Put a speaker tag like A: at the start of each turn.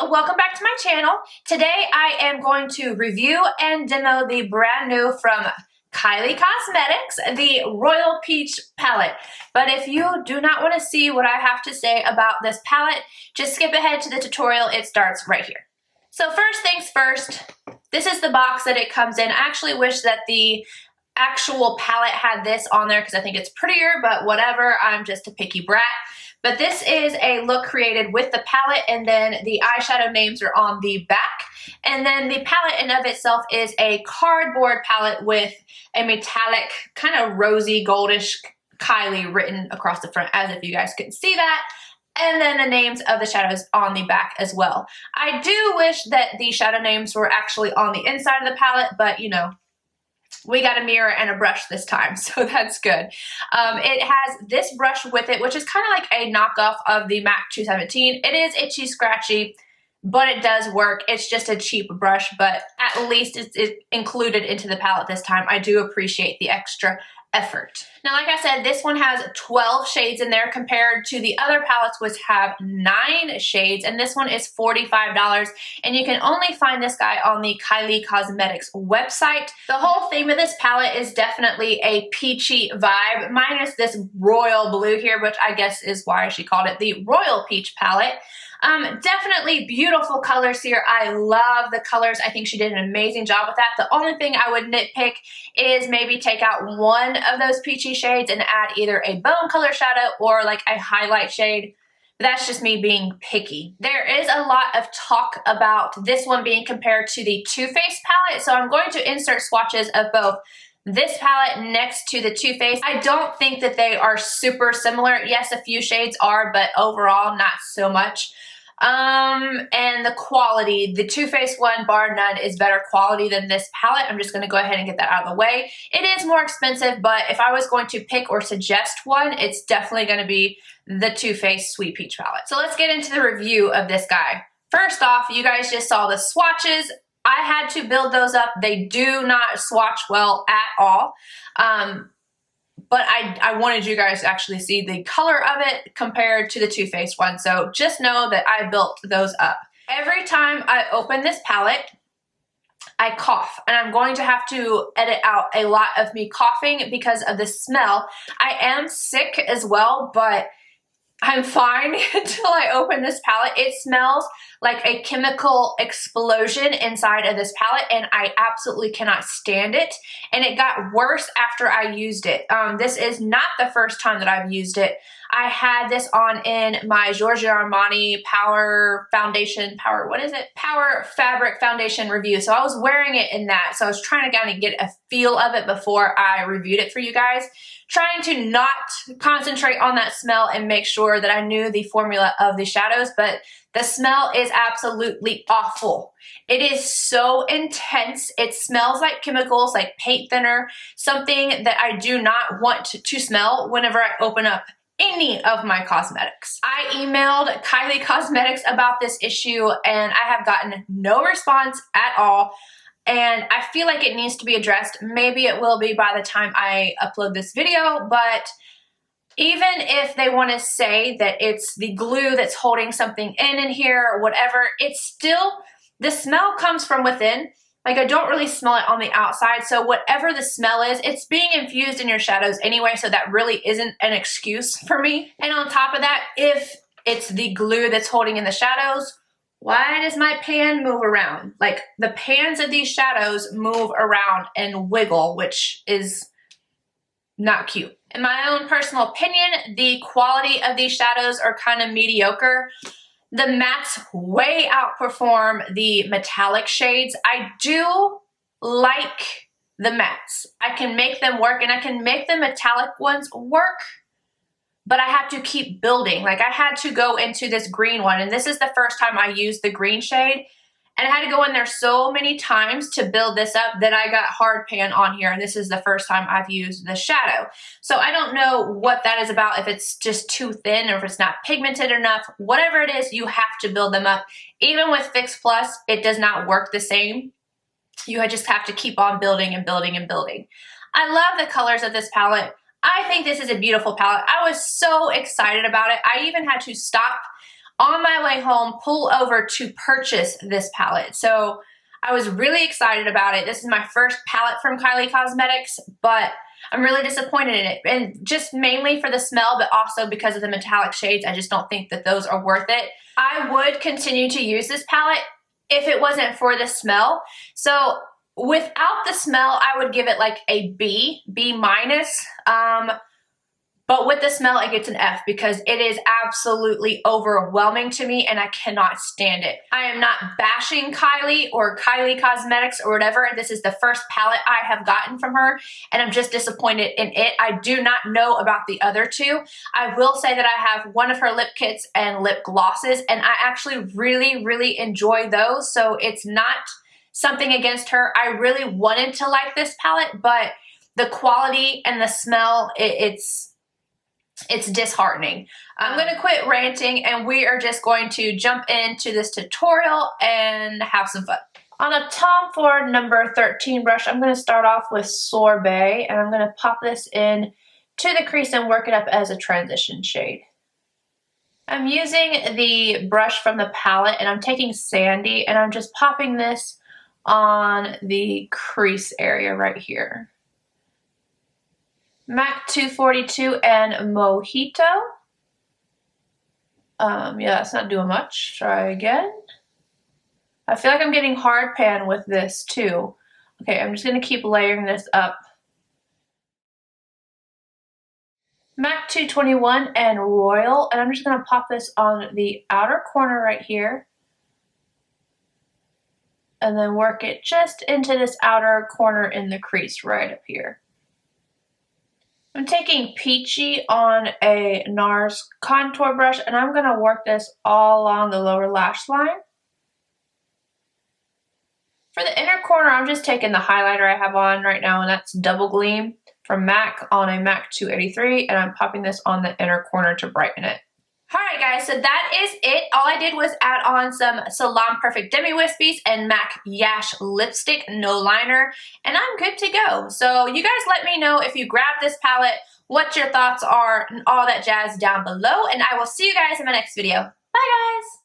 A: welcome back to my channel. Today I am going to review and demo the brand new from Kylie Cosmetics, the Royal Peach palette. But if you do not want to see what I have to say about this palette, just skip ahead to the tutorial. It starts right here. So first things first, this is the box that it comes in. I actually wish that the actual palette had this on there because I think it's prettier, but whatever, I'm just a picky brat. But this is a look created with the palette, and then the eyeshadow names are on the back. And then the palette in of itself is a cardboard palette with a metallic, kind of rosy, goldish Kylie written across the front, as if you guys couldn't see that. And then the names of the shadows on the back as well. I do wish that the shadow names were actually on the inside of the palette, but you know, we got a mirror and a brush this time, so that's good. It has this brush with it, which is kind of like a knockoff of the MAC 217. It is itchy, scratchy, but it does work. It's just a cheap brush, but at least it's included into the palette this time. I do appreciate the extra effort. Now, like I said, this one has 12 shades in there compared to the other palettes which have 9 shades, and this one is $45, and you can only find this guy on the Kylie Cosmetics website. The whole theme of this palette is definitely a peachy vibe, minus this royal blue here, which I guess is why she called it the Royal Peach palette. Definitely beautiful colors here. I love the colors. I think she did an amazing job with that. The only thing I would nitpick is maybe take out one of those peachy shades and add either a bone color shadow or like a highlight shade. But that's just me being picky. There is a lot of talk about this one being compared to the Too Faced palette, so I'm going to insert swatches of both this palette next to the Too Faced. I don't think that they are super similar. Yes, a few shades are, but overall not so much. And the quality, the Too Faced one, bar none, is better quality than this palette. I'm just going to go ahead and get that out of the way. It is more expensive, but if I was going to pick or suggest one, it's definitely going to be the Too Faced Sweet Peach palette. So let's get into the review of this guy. First off, you guys just saw the swatches. I had to build those up. They do not swatch well at all. But I wanted you guys to actually see the color of it compared to the Too Faced one. So just know that I built those up. Every time I open this palette, I cough, and I'm going to have to edit out a lot of me coughing because of the smell. I am sick as well, but I'm fine until I open this palette. It smells like a chemical explosion inside of this palette, and I absolutely cannot stand it. And it got worse after I used it. This is not the first time that I've used it. I had this on in my Giorgio Armani Power Fabric Foundation review. So I was wearing it in that. So I was trying to kind of get a feel of it before I reviewed it for you guys. Trying to not concentrate on that smell and make sure that I knew the formula of the shadows, but the smell is absolutely awful. It is so intense. It smells like chemicals, like paint thinner, something that I do not want to smell whenever I open up any of my cosmetics. I emailed Kylie Cosmetics about this issue, and I have gotten no response at all. And I feel like it needs to be addressed. Maybe it will be by the time I upload this video, but even if they want to say that it's the glue that's holding something in here or whatever, it's still, the smell comes from within. Like, I don't really smell it on the outside, so whatever the smell is, it's being infused in your shadows anyway, so that really isn't an excuse for me. And on top of that, if it's the glue that's holding in the shadows, why does my pan move around? Like, the pans of these shadows move around and wiggle, which is not cute. In my own personal opinion, the quality of these shadows are kind of mediocre. The mattes way outperform the metallic shades. I do like the mattes. I can make them work, and I can make the metallic ones work, but I have to keep building. Like, I had to go into this green one, and this is the first time I used the green shade, and I had to go in there so many times to build this up that I got hard pan on here, and this is the first time I've used the shadow. So I don't know what that is about, if it's just too thin or if it's not pigmented enough. Whatever it is, you have to build them up. Even with Fix Plus, it does not work the same. You just have to keep on building and building and building. I love the colors of this palette. I think this is a beautiful palette. I was so excited about it. I even had to stop on my way home, pull over to purchase this palette. So I was really excited about it. This is my first palette from Kylie Cosmetics, but I'm really disappointed in it. And just mainly for the smell, but also because of the metallic shades. I just don't think that those are worth it. I would continue to use this palette if it wasn't for the smell. So without the smell, I would give it like a B minus. But with the smell, it gets an F because it is absolutely overwhelming to me and I cannot stand it. I am not bashing Kylie or Kylie Cosmetics or whatever. This is the first palette I have gotten from her and I'm just disappointed in it. I do not know about the other two. I will say that I have one of her lip kits and lip glosses and I actually really enjoy those. So it's not something against her. I really wanted to like this palette, but the quality and the smell, it's disheartening. I'm going to quit ranting and we are just going to jump into this tutorial and have some fun. On a Tom Ford number 13 brush, I'm going to start off with Sorbet and I'm going to pop this in to the crease and work it up as a transition shade. I'm using the brush from the palette and I'm taking Sandy and I'm just popping this on the crease area right here. MAC 242 and Mojito. Yeah, that's not doing much. Try again. I feel like I'm getting hard pan with this too. Okay, I'm just going to keep layering this up. MAC 221 and Royal, and I'm just going to pop this on the outer corner right here. And then work it just into this outer corner in the crease right up here. I'm taking Peachy on a NARS contour brush and I'm going to work this all along the lower lash line. For the inner corner, I'm just taking the highlighter I have on right now and that's Double Gleam from MAC on a MAC 283 and I'm popping this on the inner corner to brighten it. Alright guys, so that is it. All I did was add on some Salon Perfect Demi Wispies and MAC Yash lipstick, no liner, and I'm good to go. So you guys let me know if you grab this palette, what your thoughts are, and all that jazz down below, and I will see you guys in my next video. Bye guys!